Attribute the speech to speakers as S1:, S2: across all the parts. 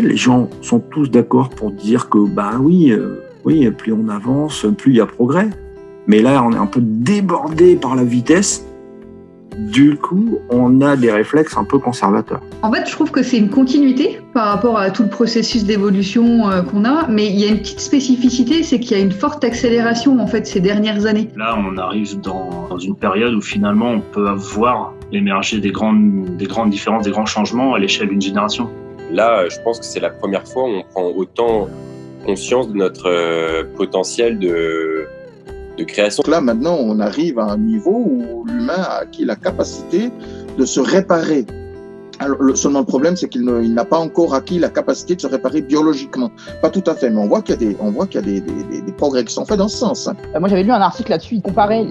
S1: Les gens sont tous d'accord pour dire que, oui, plus on avance, plus il y a progrès. Mais là, on est un peu débordé par la vitesse. Du coup, on a des réflexes un peu conservateurs.
S2: En fait, je trouve que c'est une continuité par rapport à tout le processus d'évolution qu'on a, mais il y a une petite spécificité, c'est qu'il y a une forte accélération en fait ces dernières années.
S3: Là, on arrive dans une période où finalement on peut voir émerger des grandes différences, des grands changements à l'échelle d'une génération.
S4: Là, je pense que c'est la première fois où on prend autant conscience de notre potentiel de création.
S5: Là, maintenant, on arrive à un niveau où l'humain a acquis la capacité de se réparer. Alors, seulement le problème, c'est qu'il n'a pas encore acquis la capacité de se réparer biologiquement. Pas tout à fait, mais on voit qu'il y a des progrès qui sont faits dans ce sens.
S6: Moi, j'avais lu un article là-dessus, il comparait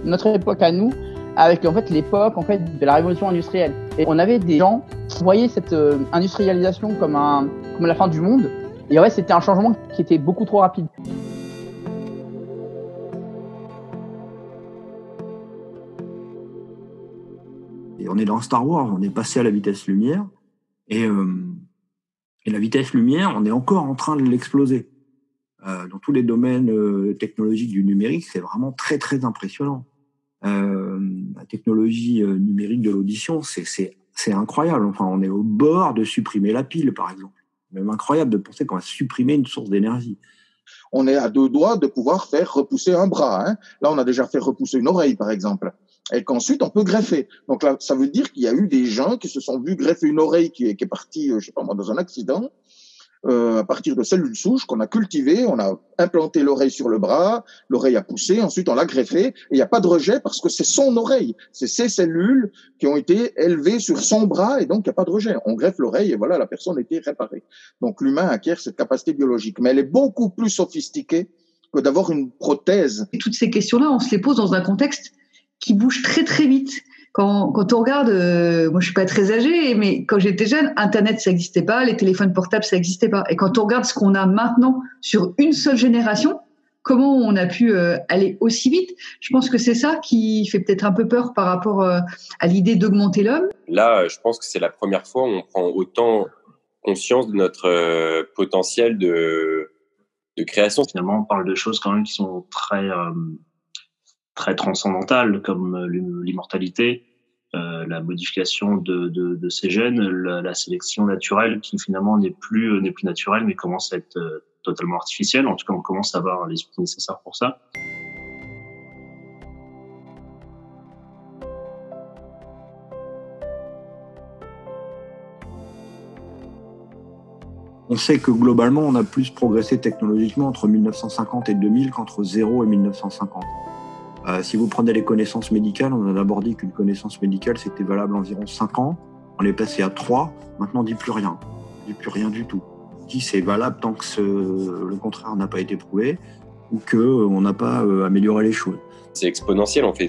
S6: notre époque à nous avec en fait l'époque de la révolution industrielle. Et on avait des gens qui voyaient cette industrialisation comme la fin du monde. Et en fait, c'était un changement qui était beaucoup trop rapide.
S1: Et on est dans Star Wars, on est passé à la vitesse lumière, et la vitesse lumière, on est encore en train de l'exploser. Dans tous les domaines technologiques du numérique, c'est vraiment très très impressionnant. La technologie numérique de l'audition, c'est incroyable. Enfin, on est au bord de supprimer la pile, par exemple. Même incroyable de penser qu'on va supprimer une source d'énergie.
S5: On est à 2 doigts de pouvoir faire repousser un bras. Là, on a déjà fait repousser une oreille, par exemple. Et qu'ensuite, on peut greffer. Donc là, ça veut dire qu'il y a eu des gens qui se sont vus greffer une oreille qui est partie, je sais pas moi, dans un accident, à partir de cellules souches qu'on a cultivées, on a implanté l'oreille sur le bras, l'oreille a poussé, ensuite on l'a greffée, et il n'y a pas de rejet parce que c'est son oreille, c'est ces cellules qui ont été élevées sur son bras, et donc il n'y a pas de rejet. On greffe l'oreille et voilà, la personne a été réparée. Donc l'humain acquiert cette capacité biologique, mais elle est beaucoup plus sophistiquée que d'avoir une prothèse.
S2: Et toutes ces questions-là, on se les pose dans un contexte qui bouge très très vite. Quand on regarde, moi je suis pas très âgée, mais quand j'étais jeune, Internet ça n'existait pas, les téléphones portables ça n'existait pas. Et quand on regarde ce qu'on a maintenant sur une seule génération, comment on a pu aller aussi vite, je pense que c'est ça qui fait peut-être un peu peur par rapport à l'idée d'augmenter l'homme.
S4: Là, je pense que c'est la première fois où on prend autant conscience de notre potentiel de création.
S3: Finalement, on parle de choses quand même qui sont très transcendantales, comme l'immortalité, la modification de ces gènes, la sélection naturelle qui finalement n'est plus naturelle mais commence à être totalement artificielle. En tout cas, on commence à avoir les outils nécessaires pour ça.
S1: On sait que globalement, on a plus progressé technologiquement entre 1950 et 2000 qu'entre 0 et 1950. Si vous prenez les connaissances médicales, on a d'abord dit qu'une connaissance médicale, c'était valable environ 5 ans. On est passé à 3. Maintenant, on dit plus rien. On dit plus rien du tout. On dit c'est valable tant que le contraire n'a pas été prouvé ou qu'on n'a pas amélioré les choses.
S4: C'est exponentiel, en fait.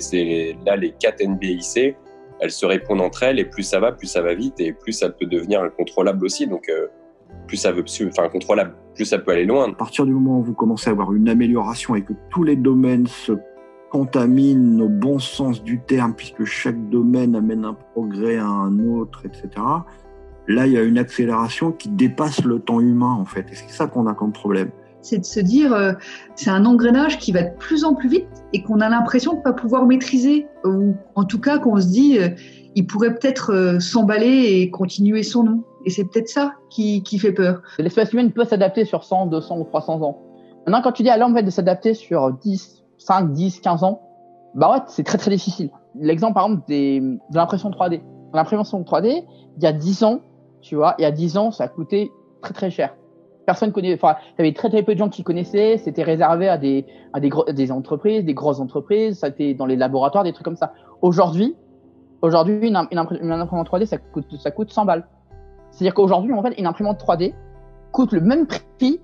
S4: Là, les 4 NBIC, elles se répondent entre elles et plus ça va vite et plus ça peut devenir incontrôlable aussi. Donc, contrôlable, plus ça peut aller loin.
S1: À partir du moment où vous commencez à avoir une amélioration et que tous les domaines se contamine au bon sens du terme, puisque chaque domaine amène un progrès à un autre, etc. Là, il y a une accélération qui dépasse le temps humain, en fait. Et c'est ça qu'on a comme problème.
S2: C'est de se dire, c'est un engrenage qui va de plus en plus vite et qu'on a l'impression de ne pas pouvoir maîtriser. Ou en tout cas, qu'on se dit, il pourrait peut-être s'emballer et continuer son nom. Et c'est peut-être ça qui fait peur.
S6: L'espèce humaine peut s'adapter sur 100, 200 ou 300 ans. Maintenant, quand tu dis à l'homme de s'adapter sur 5, 10, 15 ans, c'est très très difficile. L'exemple par exemple de l'impression 3D. L'impression 3D, il y a 10 ans, tu vois, il y a 10 ans, ça a coûté très très cher. Personne connaît, il y avait très très peu de gens qui connaissaient, c'était réservé à des entreprises, des grosses entreprises, ça était dans les laboratoires, des trucs comme ça. Aujourd'hui, une imprimante 3D, ça coûte 100 balles. C'est-à-dire qu'aujourd'hui, en fait, une imprimante 3D coûte le même prix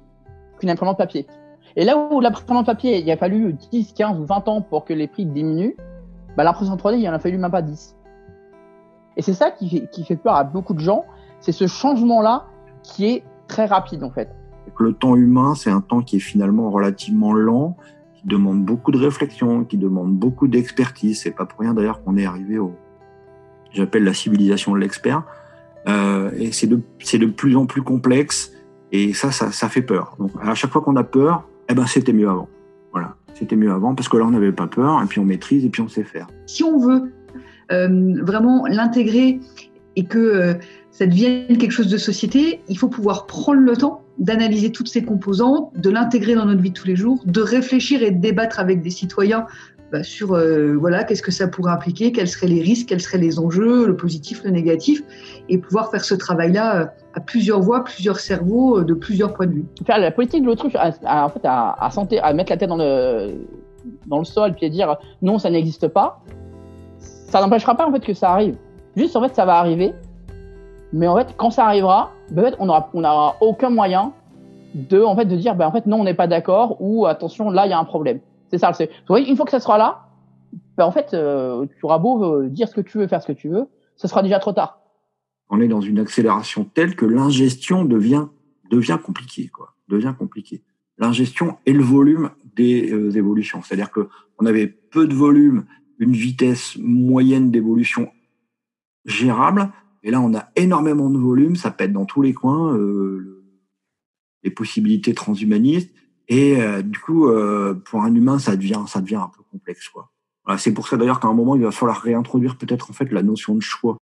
S6: qu'une imprimante papier. Et là où l'imprimante papier, il a fallu 10, 15 ou 20 ans pour que les prix diminuent, l'impression 3D, il en a fallu même pas 10. Et c'est ça qui fait peur à beaucoup de gens, c'est ce changement-là qui est très rapide en fait.
S1: Le temps humain, c'est un temps qui est finalement relativement lent, qui demande beaucoup de réflexion, qui demande beaucoup d'expertise. C'est pas pour rien d'ailleurs qu'on est arrivé j'appelle la civilisation de l'expert. Et c'est de plus en plus complexe. Et ça fait peur. Donc, à chaque fois qu'on a peur, c'était mieux avant. Voilà. C'était mieux avant parce que là, on n'avait pas peur et puis on maîtrise et puis on sait faire.
S2: Si on veut vraiment l'intégrer et que ça devienne quelque chose de société, il faut pouvoir prendre le temps d'analyser toutes ces composantes, de l'intégrer dans notre vie de tous les jours, de réfléchir et de débattre avec des citoyens sur qu'est-ce que ça pourrait impliquer, quels seraient les risques, quels seraient les enjeux, le positif, le négatif, et pouvoir faire ce travail-là à plusieurs voix, plusieurs cerveaux, de plusieurs points de vue.
S6: Faire la politique de l'autruche, à mettre la tête dans le sol puis à dire non, ça n'existe pas, ça n'empêchera pas en fait que ça arrive. Juste en fait, ça va arriver, mais en fait, quand ça arrivera, on n'aura aucun moyen de dire non, on n'est pas d'accord ou attention, là il y a un problème. C'est ça. Une fois que ça sera là, tu auras beau dire ce que tu veux, faire ce que tu veux, ce sera déjà trop tard.
S1: On est dans une accélération telle que l'ingestion devient compliquée, quoi. Devient compliquée. L'ingestion et le volume des évolutions. C'est-à-dire que on avait peu de volume, une vitesse moyenne d'évolution gérable, et là on a énormément de volume, ça pète dans tous les coins, les possibilités transhumanistes. Et du coup, pour un humain, ça devient un peu complexe, quoi. Voilà, c'est pour ça d'ailleurs qu'à un moment, il va falloir réintroduire peut-être en fait la notion de choix.